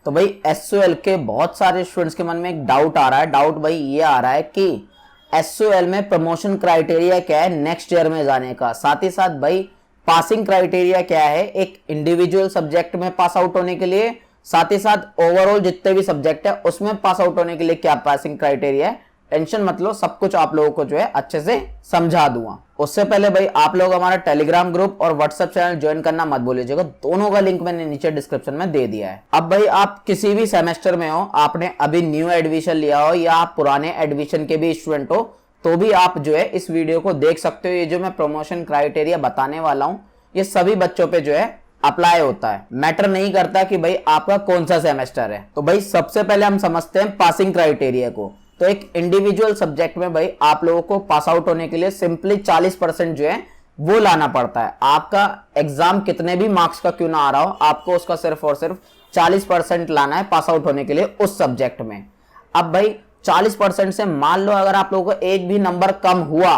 तो भाई एसओएल के बहुत सारे स्टूडेंट्स के मन में एक डाउट आ रहा है। डाउट भाई ये आ रहा है कि एसओएल में प्रमोशन क्राइटेरिया क्या है नेक्स्ट ईयर में जाने का, साथ ही साथ भाई पासिंग क्राइटेरिया क्या है एक इंडिविजुअल सब्जेक्ट में पास आउट होने के लिए, साथ ही साथ ओवरऑल जितने भी सब्जेक्ट है उसमें पास आउट होने के लिए क्या पासिंग क्राइटेरिया है। टेंशन मत लो, सब कुछ आप लोगों को जो है अच्छे से समझा दूंगा। उससे पहले भाई आप लोग हमारा टेलीग्राम ग्रुप और व्हाट्सएप चैनल ज्वाइन करना मत भूलिएगा, दोनों का लिंक मैंने नीचे डिस्क्रिप्शन में दे दिया है। अब भाई आप किसी भी सेमेस्टर में हो, आपने अभी न्यू एडमिशन लिया हो या आप पुराने एडमिशन के भी स्टूडेंट हो, तो भी आप जो है इस वीडियो को देख सकते हो। ये जो मैं प्रमोशन क्राइटेरिया बताने वाला हूँ ये सभी बच्चों पे जो है अप्लाई होता है, मैटर नहीं करता कि भाई आपका कौन सा सेमेस्टर है। तो भाई सबसे पहले हम समझते हैं पासिंग क्राइटेरिया को। तो एक इंडिविजुअल सब्जेक्ट में भाई आप लोगों को पास आउट होने के लिए सिंपली 40% जो है वो लाना पड़ता है। आपका एग्जाम कितने भी मार्क्स का क्यों ना आ रहा हो, आपको उसका सिर्फ और सिर्फ 40% लाना है पास आउट होने के लिए उस सब्जेक्ट में। अब भाई 40% से मान लो अगर आप लोगों को एक भी नंबर कम हुआ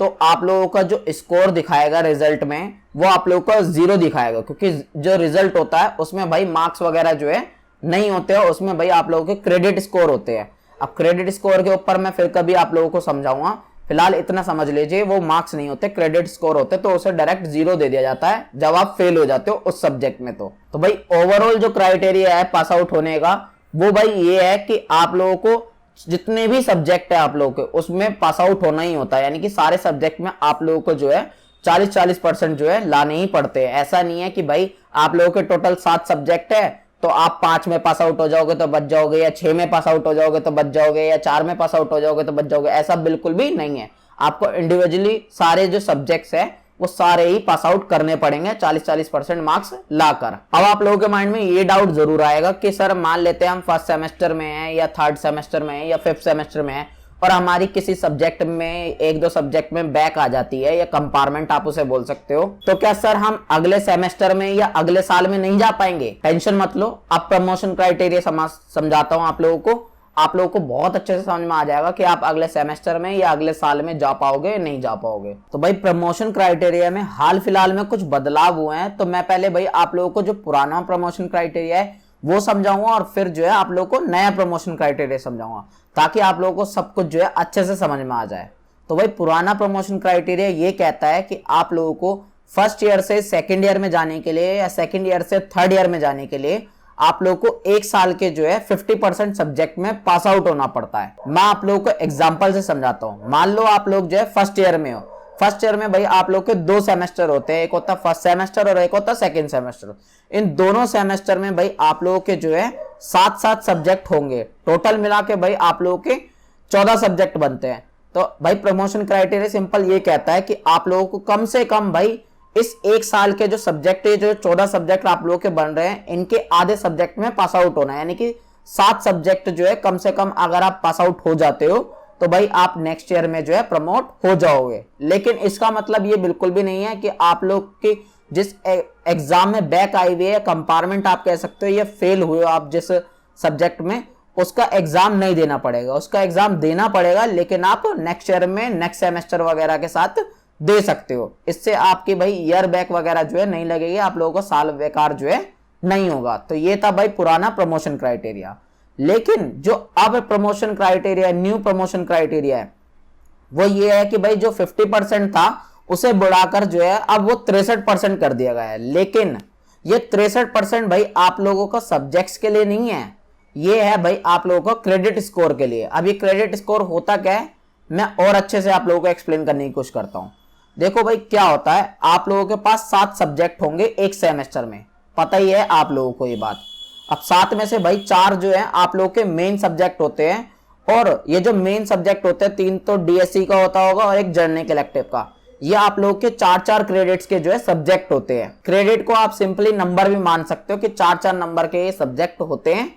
तो आप लोगों का जो स्कोर दिखाएगा रिजल्ट में वो आप लोगों का 0 दिखाएगा, क्योंकि जो रिजल्ट होता है उसमें भाई मार्क्स वगैरह जो है नहीं होते हैं, उसमें भाई आप लोगों के क्रेडिट स्कोर होते हैं। अब क्रेडिट स्कोर के ऊपर मैं फिर कभी आप लोगों को समझाऊंगा, फिलहाल इतना समझ लीजिए वो मार्क्स नहीं होते, क्रेडिट स्कोर होते, तो उसे डायरेक्ट 0 दे दिया जाता है जब आप फेल हो जाते हो उस सब्जेक्ट में। तो भाई ओवरऑल जो क्राइटेरिया है पास आउट होने का वो भाई ये है कि आप लोगों को जितने भी सब्जेक्ट है आप लोगों के उसमें पास आउट होना ही होता है, यानी कि सारे सब्जेक्ट में आप लोगों को जो है 40% जो है लाने ही पड़ते हैं। ऐसा नहीं है कि भाई आप लोगों के टोटल 7 सब्जेक्ट है तो आप 5 में पास आउट हो जाओगे तो बच जाओगे, या 6 में पास आउट हो जाओगे तो बच जाओगे, या 4 में पास आउट हो जाओगे तो बच जाओगे, ऐसा बिल्कुल भी नहीं है। आपको इंडिविजुअली सारे जो सब्जेक्ट्स है वो सारे ही पास आउट करने पड़ेंगे 40% मार्क्स लाकर। अब आप लोगों के माइंड में ये डाउट जरूर आएगा कि सर मान लेते हैं हम फर्स्ट सेमेस्टर में हैं या थर्ड सेमेस्टर में हैं या फिफ्थ सेमेस्टर में हैं और हमारी किसी सब्जेक्ट में 1-2 सब्जेक्ट में बैक आ जाती है या कंपार्टमेंट आप उसे बोल सकते हो, तो क्या सर हम अगले सेमेस्टर में या अगले साल में नहीं जा पाएंगे? टेंशन मत लो, अब प्रमोशन क्राइटेरिया समझाता हूं आप लोगों को। आप लोगों को बहुत अच्छे से समझ में आ जाएगा कि आप अगले सेमेस्टर में या अगले साल में जा पाओगे या नहीं जा पाओगे। तो भाई प्रमोशन क्राइटेरिया में हाल फिलहाल में कुछ बदलाव हुए हैं, तो मैं पहले भाई आप लोगों को जो पुराना प्रमोशन क्राइटेरिया है वो समझाऊंगा और फिर जो है आप लोगों को नया प्रमोशन क्राइटेरिया समझाऊंगा, ताकि आप लोगों को सब कुछ जो है अच्छे से समझ में आ जाए। तो भाई पुराना प्रमोशन क्राइटेरिया ये कहता है कि आप लोगों को फर्स्ट ईयर से सेकेंड ईयर में जाने के लिए या सेकेंड ईयर से थर्ड ईयर में जाने के लिए आप लोगों को 1 साल के जो है 50% सब्जेक्ट में पास आउट होना पड़ता है। मैं आप लोगों को एग्जांपल से समझाता हूं। मान लो आप लोग जो है फर्स्ट ईयर में हो, फर्स्ट ईयर में भाई आप लोग के 2 सेमेस्टर होते हैं, एक होता है फर्स्ट सेमेस्टर और एक होता है सेकंड सेमेस्टर। इन दोनों सेमेस्टर में भाई आप लोगों के जो है 7-7 सब्जेक्ट होंगे, टोटल मिला के भाई आप लोगों के 14 सब्जेक्ट बनते हैं। तो भाई प्रमोशन क्राइटेरिया सिंपल ये कहता है कि आप लोगों को कम से कम भाई इस 1 साल के जो सब्जेक्ट है, जो 14 सब्जेक्ट आप लोगों के बन रहे हैं, इनके आधे सब्जेक्ट में पास आउट होना है, यानी कि 7 सब्जेक्ट जो है कम से कम अगर आप पास आउट हो जाते हो तो भाई आप नेक्स्ट ईयर में जो है प्रमोट हो जाओगे। लेकिन इसका मतलब ये बिल्कुल भी नहीं है कि आप लोग की जिस एग्जाम में बैक आई हुई है, कंपार्टमेंट आप कह सकते हो, ये फेल हुए आप जिस सब्जेक्ट में, उसका एग्जाम नहीं देना पड़ेगा। उसका एग्जाम देना पड़ेगा, लेकिन आप नेक्स्ट ईयर में नेक्स्ट सेमेस्टर वगैरह के साथ दे सकते हो। इससे आपकी भाई ईयर बैक वगैरह जो है नहीं लगेगी, आप लोगों को साल बेकार जो है नहीं होगा। तो ये था भाई पुराना प्रमोशन क्राइटेरिया। लेकिन जो अब promotion criteria, new promotion criteria है, वो ये है कि भाई जो 50% था उसे बढ़ाकर जो है अब वो 63% कर दिया गया है। लेकिन ये 63% भाई आप लोगों का सब्जेक्ट्स के लिए नहीं है, ये है भाई आप लोगों को क्रेडिट स्कोर के लिए। अब ये क्रेडिट स्कोर होता क्या है मैं और अच्छे से आप लोगों को एक्सप्लेन करने की कोशिश करता हूं। देखो भाई क्या होता है, आप लोगों के पास 7 सब्जेक्ट होंगे एक सेमेस्टर में, पता ही है आप लोगों को ये बात। अब 7 में से भाई 4 जो है आप लोगों के मेन सब्जेक्ट होते हैं, और ये जो मेन सब्जेक्ट होते हैं 3 तो डीएससी का होता होगा और एक जर्नल इलेक्टिव का। ये आप लोगों के 4-4 क्रेडिट्स के जो है सब्जेक्ट होते हैं। क्रेडिट को आप सिंपली नंबर भी मान सकते हो कि 4-4 नंबर के ये सब्जेक्ट होते हैं,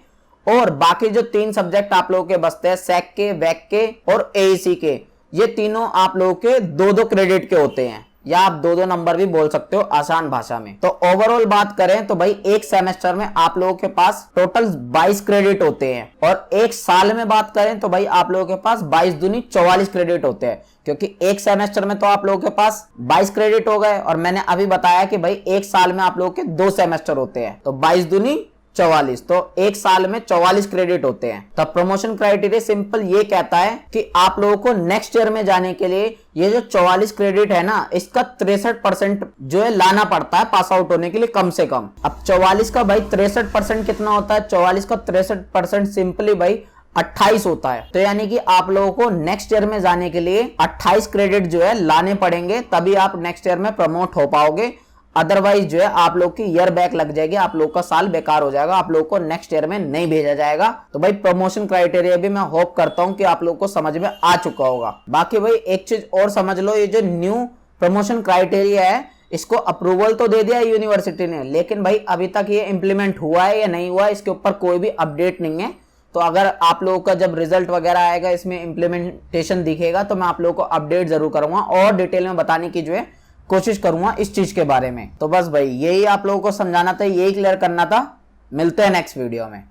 और बाकी जो 3 सब्जेक्ट आप लोगों के बचते हैं सैक के, वैक के और एईसी के, ये तीनों आप लोगों के 2-2 क्रेडिट के होते हैं, या आप 2-2 नंबर भी बोल सकते हो आसान भाषा में। तो ओवरऑल बात करें तो भाई एक सेमेस्टर में आप लोगों के पास टोटल 22 क्रेडिट होते हैं, और एक साल में बात करें तो भाई आप लोगों के पास 22 दूनी 44 क्रेडिट होते हैं, क्योंकि एक सेमेस्टर में तो आप लोगों के पास 22 क्रेडिट हो गए, और मैंने अभी बताया कि भाई एक साल में आप लोगों के 2 सेमेस्टर होते हैं, तो 22 दूनी 44, तो एक साल में 44 क्रेडिट होते हैं। तब प्रमोशन क्राइटेरिया सिंपल ये कहता है कि आप लोगों को नेक्स्ट ईयर में जाने के लिए ये जो 44 क्रेडिट है ना, इसका 63% जो है लाना पड़ता है पास आउट होने के लिए कम से कम। अब 44 का भाई 63% कितना होता है? 44 का 63% सिंपली भाई 28 होता है। तो यानी कि आप लोगों को नेक्स्ट ईयर में जाने के लिए 28 क्रेडिट जो है लाने पड़ेंगे, तभी आप नेक्स्ट ईयर में प्रमोट हो पाओगे। अदरवाइज जो है आप लोग की ईयर बैक लग जाएगी, आप लोग का साल बेकार हो जाएगा, आप लोग को नेक्स्ट ईयर में नहीं भेजा जाएगा। तो भाई प्रमोशन क्राइटेरिया भी मैं होप करता हूं कि आप लोग को समझ में आ चुका होगा। बाकी भाई एक चीज और समझ लो, ये जो न्यू प्रमोशन क्राइटेरिया है इसको अप्रूवल तो दे दिया यूनिवर्सिटी ने, लेकिन भाई अभी तक ये इंप्लीमेंट हुआ है या नहीं हुआ इसके ऊपर कोई भी अपडेट नहीं है। तो अगर आप लोगों का जब रिजल्ट वगैरह आएगा, इसमें इंप्लीमेंटेशन दिखेगा, तो मैं आप लोगों को अपडेट जरूर करूंगा और डिटेल में बताने की जो है कोशिश करूंगा इस चीज के बारे में। तो बस भाई यही आप लोगों को समझाना था, यही क्लियर करना था। मिलते हैं नेक्स्ट वीडियो में।